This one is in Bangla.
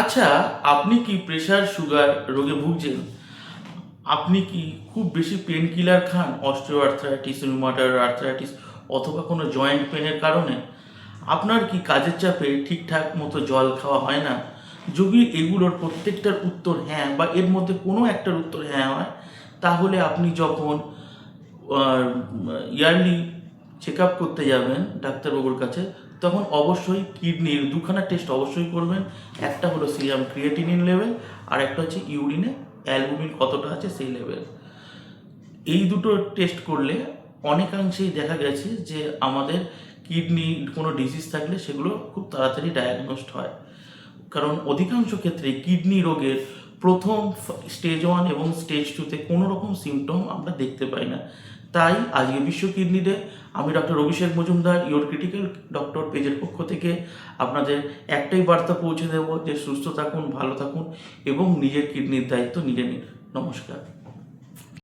আচ্ছা, আপনি কি প্রেশার সুগার রোগে ভুগছেন? আপনি কি খুব বেশি পেন কিলার খান? অস্টিও আর্থ্রাইটিস, রিউমাটয়েড আর্থ্রাইটিস অথবা কোনো জয়েন্ট পেনের কারণে? আপনার কি কাজের চাপে ঠিকঠাক মতো জল খাওয়া হয় না? যদি এগুলোর প্রত্যেকটার উত্তর হ্যাঁ বা এর মধ্যে কোনো একটার উত্তর হ্যাঁ হয়, তাহলে আপনি যখন ইয়ারলি চেক আপ করতে যাবেন ডাক্তারবাবুর কাছে, তখন অবশ্যই কিডনির দুখানা টেস্ট অবশ্যই করবেন। একটা হলো সিরাম ক্রিয়েটিনিন লেভেল, আর একটা হচ্ছে ইউরিনে অ্যালবুমিন কতটা আছে সেই লেভেল। এই দুটো টেস্ট করলে অনেকাংশেই দেখা গেছে যে আমাদের কিডনি কোনো ডিজিজ থাকলে সেগুলো খুব তাড়াতাড়ি ডায়াগনোসড হয়। কারণ অধিকাংশ ক্ষেত্রে কিডনি রোগের প্রথম স্টেজ 1 এবং স্টেজ 2-তে কোনো রকম সিমটম আমরা দেখতে পাই না। তাই আজকে বিশ্ব কিডনি ডে আমি doctor Abhishek Majumdar your critical doctor পেজের পক্ষ থেকে আপনাদের একটাই বার্তা পৌঁছে দেব যে সুস্থ থাকুন, ভালো থাকুন এবং নিজের কিডনির দায়িত্ব নিজে নিন। নমস্কার।